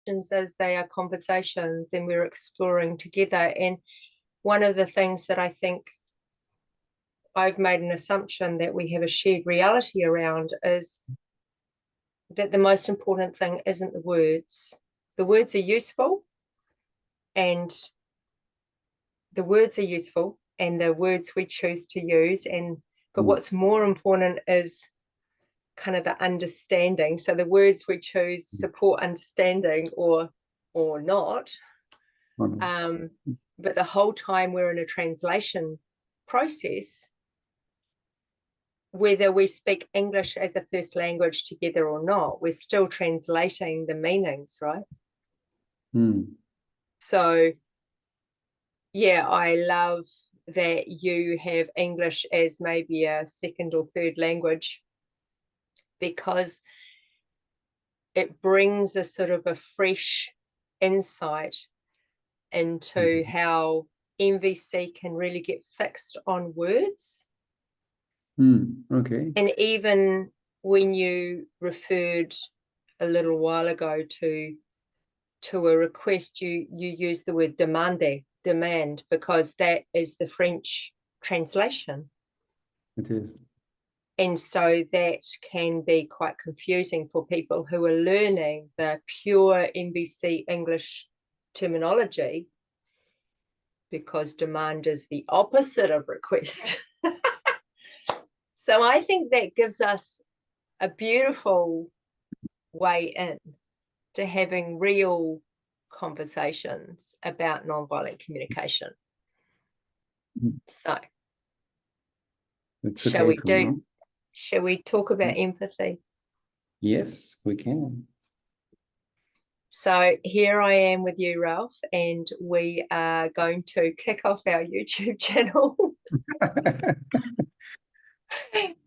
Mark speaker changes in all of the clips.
Speaker 1: as they are conversations, and we're exploring together. And one of the things that I think I've made an assumption that we have a shared reality around is that the most important thing isn't the words. The words are useful, and the words we choose to use. But what's more important is kind of the understanding. So the words we choose support understanding or not. But the whole time we're in a translation process, whether we speak English as a first language together or not, we're still translating the meanings, right? So yeah, I love that you have English as maybe a second or third language, because it brings a sort of a fresh insight into how NVC can really get fixed on words.
Speaker 2: Okay.
Speaker 1: And even when you referred a little while ago to a request, you use the word demand, because that is the French translation.
Speaker 2: It is.
Speaker 1: And so that can be quite confusing for people who are learning the pure NVC English terminology, because demand is the opposite of request. So I think that gives us a beautiful way in to having real conversations about nonviolent communication. So shall we talk about empathy?
Speaker 2: Yes, we can.
Speaker 1: So here I am with you, Ralf, and we are going to kick off our YouTube channel.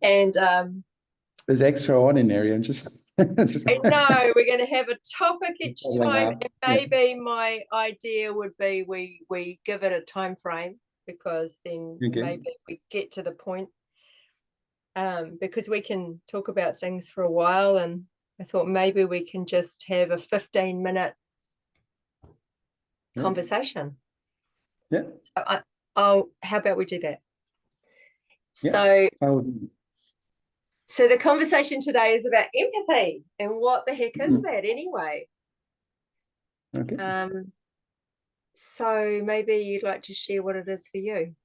Speaker 1: And
Speaker 2: it's extraordinary. I'm just
Speaker 1: I know we're going to have a topic each time, and maybe my idea would be we give it a time frame, because then maybe we get to the point, because we can talk about things for a while, and I thought maybe we can just have a 15-minute conversation.
Speaker 2: Yeah.
Speaker 1: So how about we do that?
Speaker 2: Yeah.
Speaker 1: So the conversation today is about empathy, and what the heck is that anyway?
Speaker 2: Okay.
Speaker 1: So maybe you'd like to share what it is for you,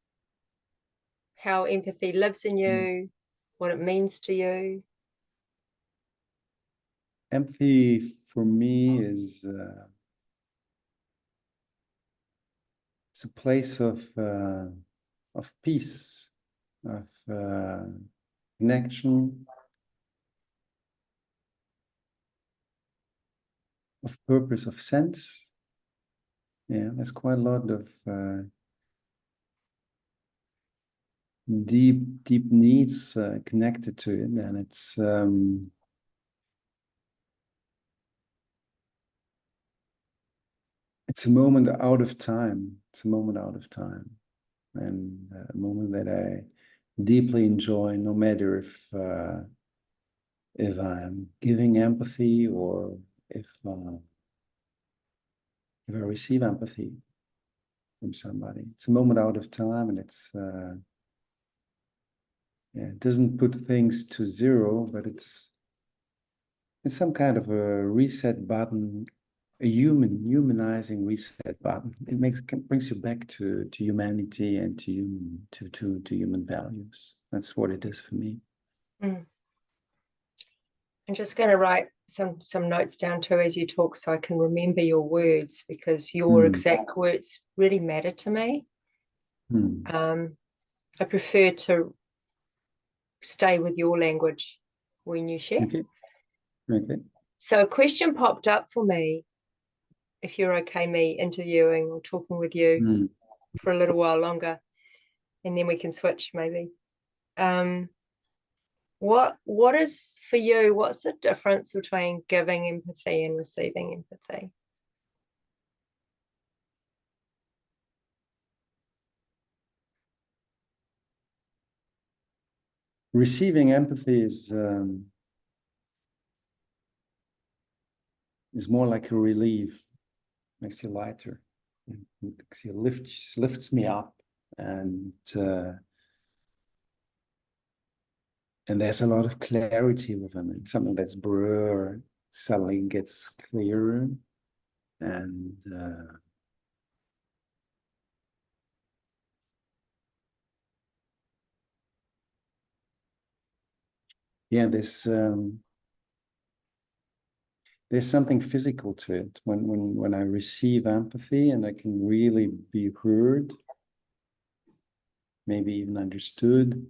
Speaker 1: how empathy lives in you, what it means to you.
Speaker 2: Empathy for me is it's a place of peace, of connection, of purpose, of sense. Yeah, there's quite a lot of deep needs connected to it, and it's a moment out of time. It's a moment out of time, and a moment that I deeply enjoy, no matter if I'm giving empathy or if I receive empathy from somebody. It's a moment out of time, and it doesn't put things to zero, but it's some kind of a reset button, a humanizing reset button. It brings you back to humanity and to human values. That's what it is for me.
Speaker 1: I'm just going to write some notes down too as you talk, so I can remember your words, because your exact words really matter to me. I prefer to stay with your language when you share.
Speaker 2: Okay.
Speaker 1: So a question popped up for me, if you're okay me interviewing or talking with you for a little while longer, and then we can switch maybe. What is for you, what's the difference between giving empathy and receiving empathy?
Speaker 2: Receiving empathy is is more like a relief, makes you lighter, lifts me up, and there's a lot of clarity within it. Something that's blur suddenly gets clearer, and yeah, there's something physical to it when I receive empathy and I can really be heard, maybe even understood.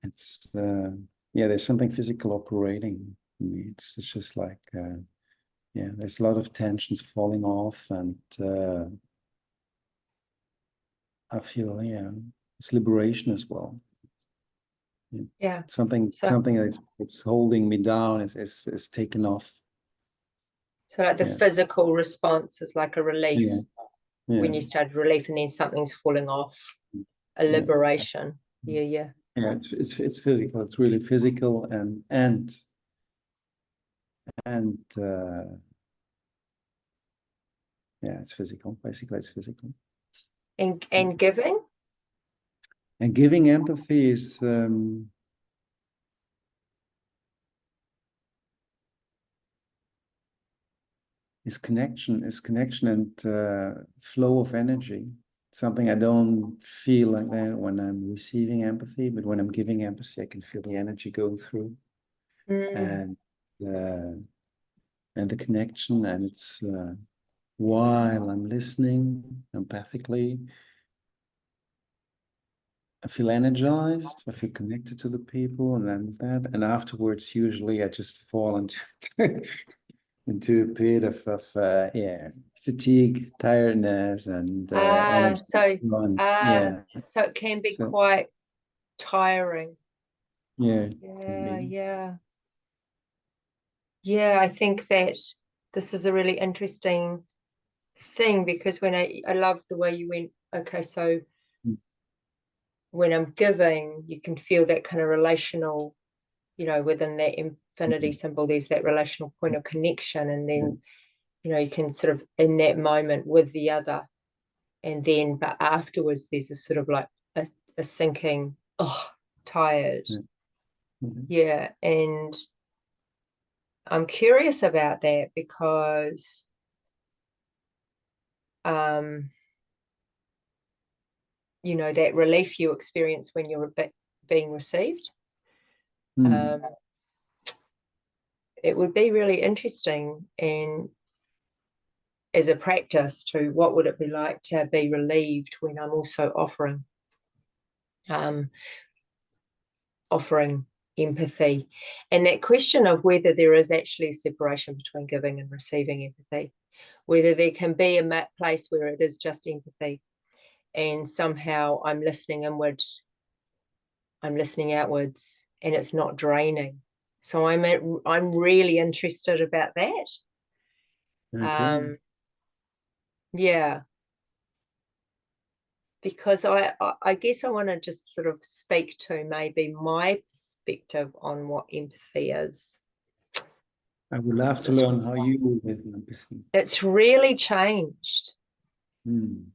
Speaker 2: It's yeah, there's something physical operating in me. It's just like yeah, there's a lot of tensions falling off, and I feel it's liberation as well.
Speaker 1: Yeah.
Speaker 2: Something
Speaker 1: So
Speaker 2: that's holding me down is taken off.
Speaker 1: so like the physical response is like a relief when you start relief, and then something's falling off, a liberation. Yeah.
Speaker 2: It's physical. It's really physical, and yeah, it's physical. Basically, it's physical.
Speaker 1: And giving.
Speaker 2: And giving empathy is connection and flow of energy. Something I don't feel like that when I'm receiving empathy, but when I'm giving empathy, I can feel the energy going through, and the connection, and it's while I'm listening empathically, I feel energized, I feel connected to the people, and then and afterwards, usually I just fall into a pit of fatigue, tiredness, and energy.
Speaker 1: So
Speaker 2: Yeah,
Speaker 1: so it can be
Speaker 2: so
Speaker 1: quite tiring.
Speaker 2: yeah,
Speaker 1: Yeah, I think that this is a really interesting thing, because when I love the way you went, okay, so when I'm giving, you can feel that kind of relational, within that infinity symbol, there's that relational point of connection. And then, you can sort of in that moment with the other, and then, but afterwards, there's a sort of like a sinking, tired. Yeah. And I'm curious about that because, that relief you experience when you're being received. It would be really interesting, and as a practice, to what would it be like to be relieved when I'm also offering empathy. And that question of whether there is actually a separation between giving and receiving empathy, whether there can be a place where it is just empathy, and somehow I'm listening inwards, I'm listening outwards, and it's not draining. So I'm really interested about that.
Speaker 2: Okay.
Speaker 1: Yeah, because I guess I want to just sort of speak to maybe my perspective on what empathy is.
Speaker 2: I would love to learn how you live in empathy.
Speaker 1: It's really changed.
Speaker 2: Mm.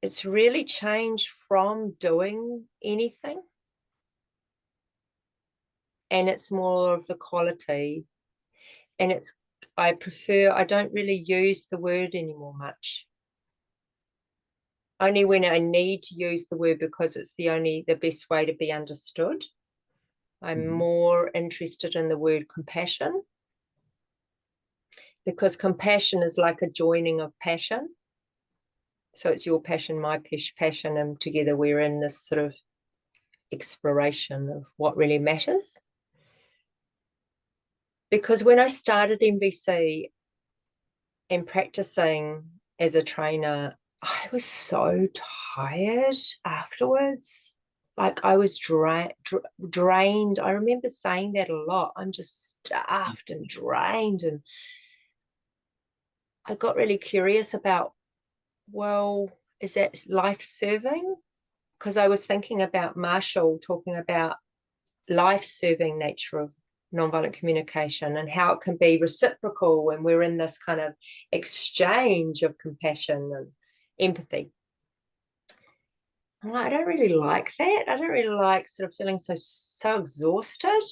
Speaker 1: It's really changed from doing anything. And it's more of the quality. And I don't really use the word anymore much. Only when I need to use the word because it's the best way to be understood. I'm more interested in the word compassion, because compassion is like a joining of passion. So it's your passion, my passion, and together we're in this sort of exploration of what really matters. Because when I started NVC and practicing as a trainer, I was so tired afterwards. Like I was drained. I remember saying that a lot. I'm just stuffed and drained. And I got really curious about, well, is that life-serving? Because I was thinking about Marshall talking about life-serving nature of nonviolent communication and how it can be reciprocal when we're in this kind of exchange of compassion and empathy. I don't really like that. I don't really like sort of feeling so exhausted.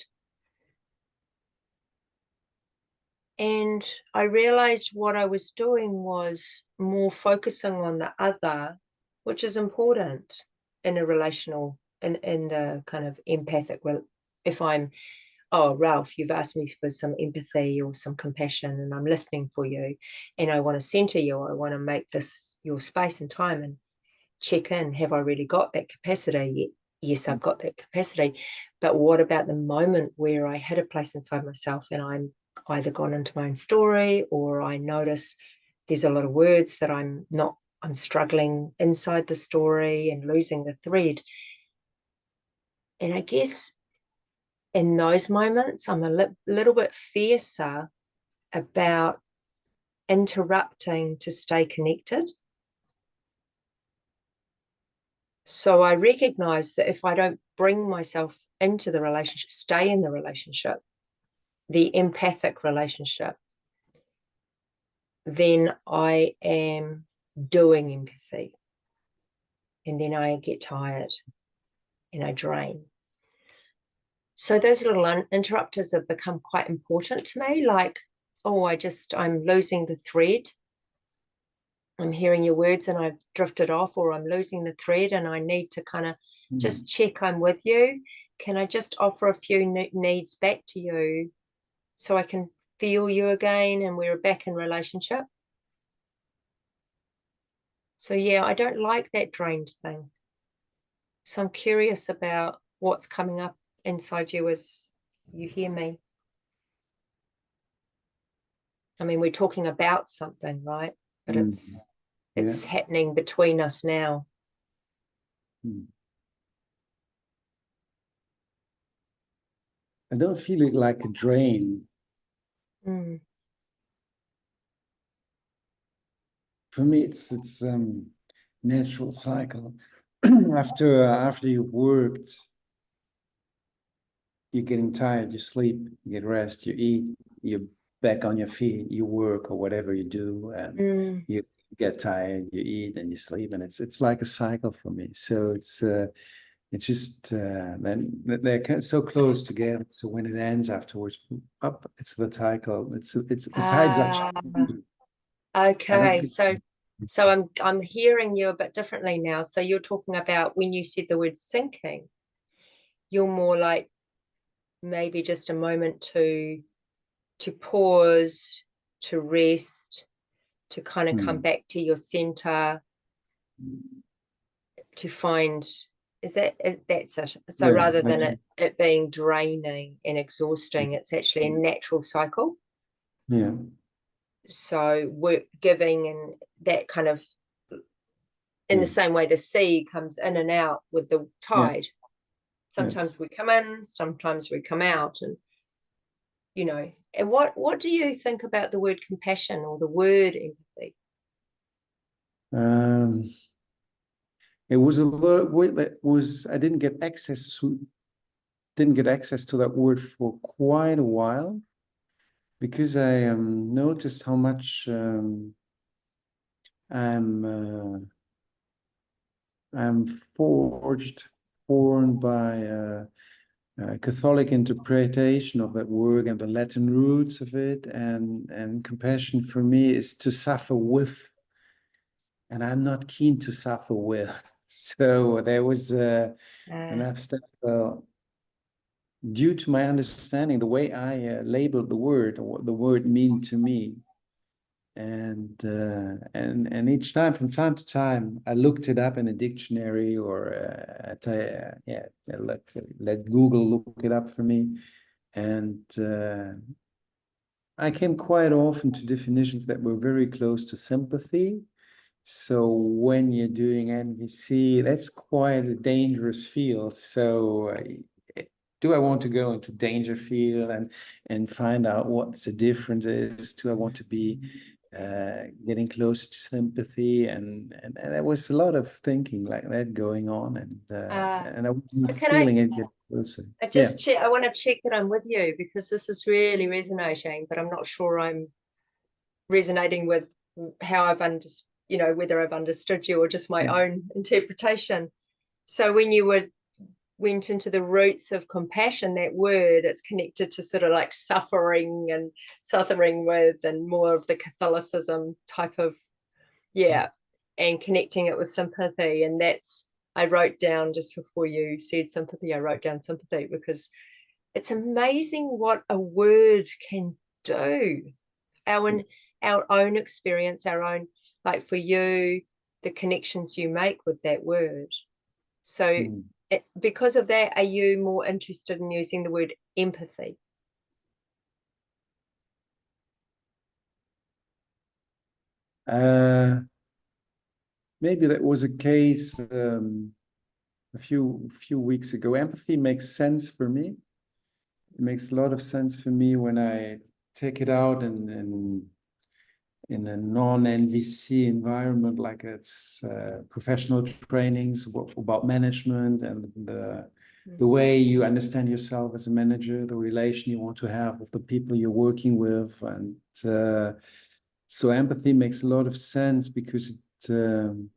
Speaker 1: And I realized what I was doing was more focusing on the other, which is important in a relational, in the kind of empathic, if I'm, oh, Ralf, you've asked me for some empathy or some compassion, and I'm listening for you, and I want to center you, I want to make this your space and time and check in. Have I really got that capacity? Yes, I've got that capacity. But what about the moment where I hit a place inside myself and I'm either gone into my own story, or I notice there's a lot of words that I'm struggling inside the story and losing the thread. And I guess in those moments, I'm a little bit fiercer about interrupting to stay connected. So I recognize that if I don't bring myself into the relationship, stay in the relationship, the empathic relationship, then I am doing empathy. And then I get tired and I drain. So those little interrupters have become quite important to me. Like, oh, I'm losing the thread. I'm hearing your words and I've drifted off, or I'm losing the thread and I need to kind of just check I'm with you. Can I just offer a few needs back to you so I can feel you again and we're back in relationship? So yeah, I don't like that drained thing. So I'm curious about what's coming up inside you as you hear me. I mean, we're talking about something, right? But it's happening between us now.
Speaker 2: I don't feel it like a drain. For me, it's natural cycle. After you've worked, you're getting tired, you sleep, you get rest, you eat, you're back on your feet, you work or whatever you do, and you get tired, you eat and you sleep, and it's like a cycle for me. So it's just then they're so close together. So when it ends afterwards, up, it's the cycle. It's the tides are changing.
Speaker 1: Okay, so I'm hearing you a bit differently now. So you're talking about when you said the word sinking, you're more like maybe just a moment to pause, to rest, to kind of come back to your center, to find, that's it. So
Speaker 2: Yeah,
Speaker 1: rather than it being draining and exhausting, it's actually a natural cycle.
Speaker 2: Yeah.
Speaker 1: So we're giving, and that kind of, in the same way the sea comes in and out with the tide. Sometimes we come in, sometimes we come out, and and what do you think about the word compassion or the word empathy?
Speaker 2: It was a word that was, I didn't get access to that word for quite a while, because I noticed how much I'm born by a Catholic interpretation of that word and the Latin roots of it, and compassion for me is to suffer with, and I'm not keen to suffer with. So there was an abstract, due to my understanding, the way I labeled the word, or what the word mean to me. And each time, from time to time, I looked it up in a dictionary, or let Google look it up for me. And I came quite often to definitions that were very close to sympathy. So when you're doing NVC, that's quite a dangerous field. So do I want to go into danger field and find out what the difference is? Do I want to be getting closer to sympathy, and there was a lot of thinking like that going on, and I
Speaker 1: so
Speaker 2: wasn't
Speaker 1: can
Speaker 2: feeling it get closer. Yeah.
Speaker 1: I want to check that I'm with you, because this is really resonating, but I'm not sure I'm resonating with how I've understood, whether I've understood you or just my own interpretation. So when you went into the roots of compassion, that word, it's connected to sort of like suffering and suffering with, and more of the Catholicism type of, and connecting it with sympathy. And I wrote down, just before you said sympathy, I wrote down sympathy, because it's amazing what a word can do. Our own experience, our own, like for you, the connections you make with that word. So because of that, are you more interested in using the word empathy?
Speaker 2: Maybe that was a case a few weeks ago. Empathy makes sense for me. It makes a lot of sense for me when I take it out in a non-NVC environment, like it's professional trainings about management and the way you understand yourself as a manager, the relation you want to have with the people you're working with. And so empathy makes a lot of sense, because in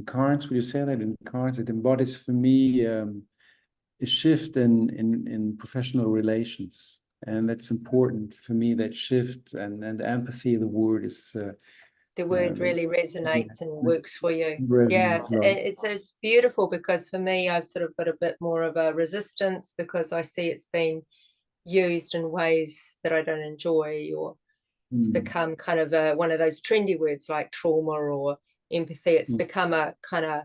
Speaker 2: cards, would you say that in cards, it embodies for me a shift in professional relations. And that's important for me, that shift, and empathy, the word is
Speaker 1: the word really resonates and works for you.
Speaker 2: Resonates a lot.
Speaker 1: It's beautiful, because for me, I've sort of got a bit more of a resistance, because I see it's been used in ways that I don't enjoy, or it's become kind of one of those trendy words like trauma or empathy. It's become a kind of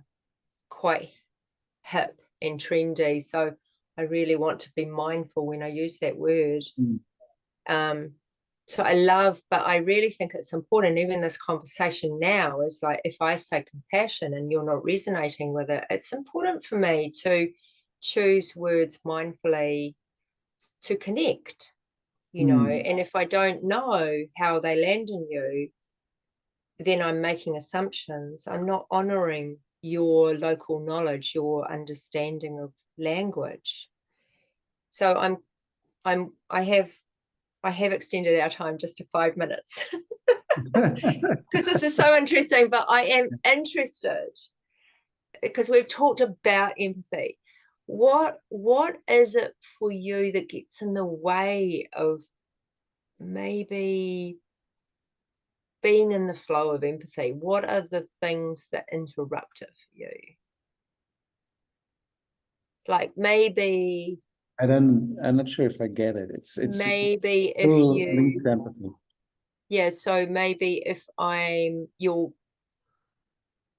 Speaker 1: quite hip and trendy. So I really want to be mindful when I use that word. So but I really think it's important, even this conversation now, is like, if I say compassion and you're not resonating with it, it's important for me to choose words mindfully to connect, and if I don't know how they land in you, then I'm making assumptions. I'm not honoring your local knowledge, your understanding of language. So I have extended our time just to 5 minutes, because this is so interesting. But I am interested, because we've talked about empathy. What is it for you that gets in the way of maybe being in the flow of empathy? What are the things that interrupt it for you? Like maybe
Speaker 2: I'm not sure if I get it. It's
Speaker 1: maybe if
Speaker 2: still
Speaker 1: you
Speaker 2: linked to empathy.
Speaker 1: so maybe if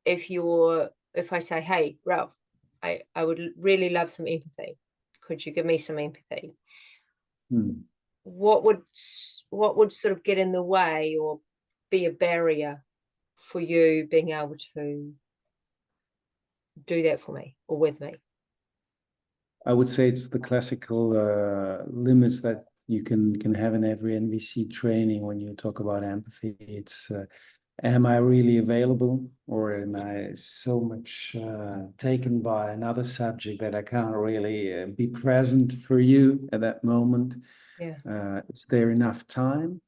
Speaker 1: if I say, hey Ralph, I would really love some empathy, could you give me some empathy? What would sort of get in the way or be a barrier for you being able to do that for me or with me?
Speaker 2: I would say it's the classical limits that you can have in every NVC training when you talk about empathy. It's am I really available, or am I so much taken by another subject that I can't really be present for you at that moment? Is there enough time?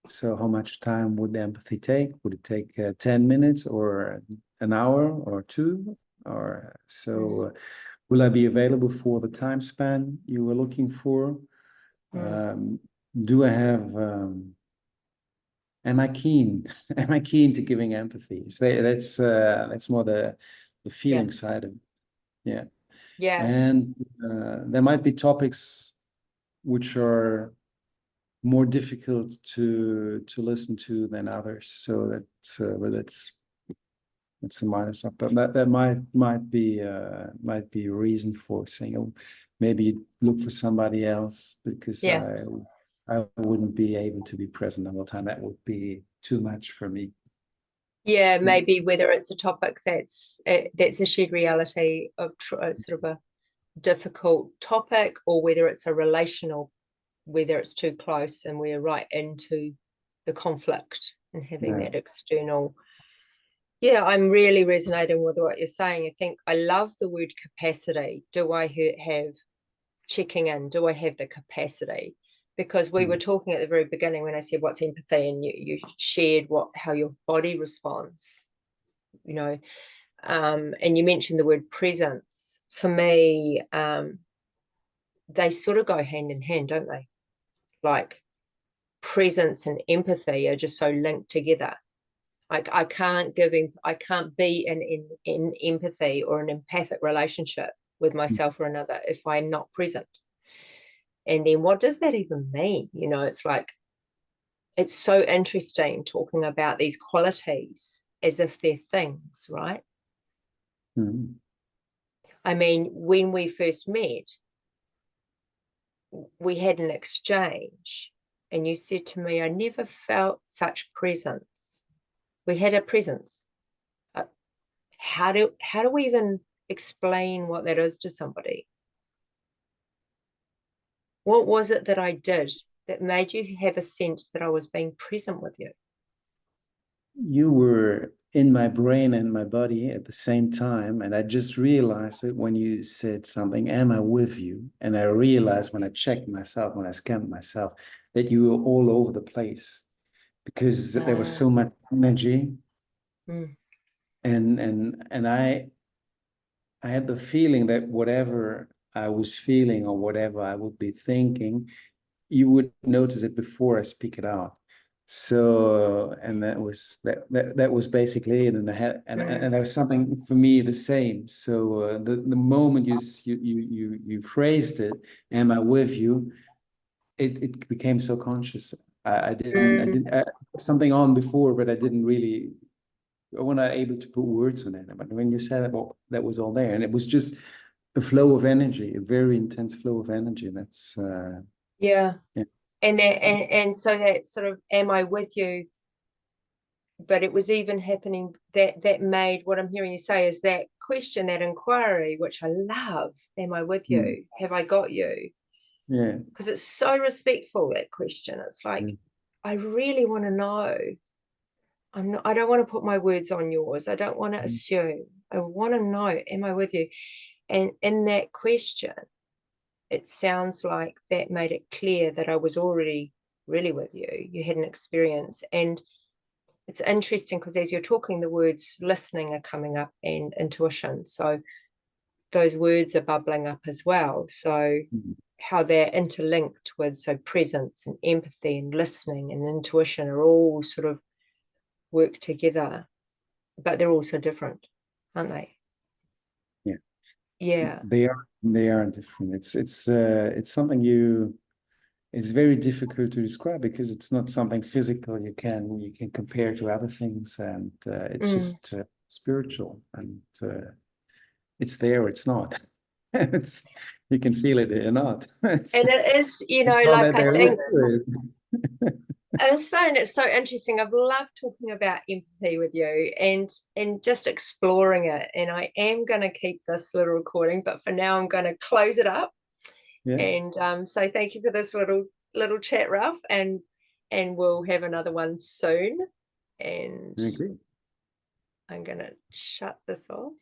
Speaker 2: So how much time would empathy take? Would it take 10 minutes or an hour or two? Or so will I be available for the time span you were looking for? Do I have am I keen? Am I keen to giving empathy? So that's more the feeling side of it. And there might be topics which are more difficult to listen to than others. So that's a minor stuff, but that might be a reason for saying, oh, maybe look for somebody else, because I wouldn't be able to be present the whole time. That would be too much for me.
Speaker 1: Maybe whether it's a topic that's a shared reality of sort of a difficult topic, or whether it's a relational, whether it's too close and we're right into the conflict and having
Speaker 2: Yeah.
Speaker 1: that external. Yeah, I'm really resonating with what you're saying. I think I love the word capacity. Do I have checking in? Do I have the capacity? Because we were talking at the very beginning when I said what's empathy, and you shared how your body responds, and you mentioned the word presence. For me, they sort of go hand in hand, don't they? Like presence and empathy are just so linked together. Like I can't be in empathy or an empathic relationship with myself or another if I'm not present. And then what does that even mean? It's like, it's so interesting talking about these qualities as if they're things, right?
Speaker 2: Mm.
Speaker 1: I mean, when we first met, we had an exchange, and you said to me, I never felt such presence. We had a presence. How do we even explain what that is to somebody? What was it that I did that made you have a sense that I was being present with you?
Speaker 2: You were in my brain and my body at the same time, and I just realized it when you said something, am I with you? And I realized when I checked myself, when I scanned myself, that you were all over the place because there was so much energy.
Speaker 1: Mm.
Speaker 2: And I had the feeling that whatever I was feeling or whatever I would be thinking, you would notice it before I speak it out. So, and that was basically it. And I had, and there was something for me the same. So the moment you phrased it, am I with you? It became so conscious. I something on before, but I didn't really. I was not able to put words on it. But when you said it, well, that was all there, and it was just a flow of energy, a very intense flow of energy. That's
Speaker 1: Yeah.
Speaker 2: yeah.
Speaker 1: And so that sort of, am I with you? But it was even happening that made what I'm hearing you say is that question, that inquiry, which I love. Am I with you? Have I got you?
Speaker 2: Yeah.
Speaker 1: Because it's so respectful, that question. It's like, I really want to know. I don't want to put my words on yours. I don't want to assume. I want to know, am I with you? And in that question, it sounds like that made it clear that I was already really with you. You had an experience. And it's interesting because as you're talking, the words listening are coming up and intuition. So those words are bubbling up as well. So how they're interlinked with, so presence and empathy and listening and intuition are all sort of work together, but they're also different, aren't they?
Speaker 2: Yeah.
Speaker 1: Yeah.
Speaker 2: They are different. It's something it's very difficult to describe because it's not something physical you can compare to other things, and it's just spiritual, and it's there or it's not. It's, you can feel it or not.
Speaker 1: And it is,
Speaker 2: It's not
Speaker 1: like
Speaker 2: that
Speaker 1: I
Speaker 2: there
Speaker 1: think
Speaker 2: is.
Speaker 1: I was saying, it's so interesting. I've loved talking about empathy with you and just exploring it. And I am going to keep this little recording, but for now I'm going to close it up.
Speaker 2: Yeah.
Speaker 1: And so thank you for this little chat, Ralph, and we'll have another one soon. And
Speaker 2: Okay.
Speaker 1: I'm going to shut this off.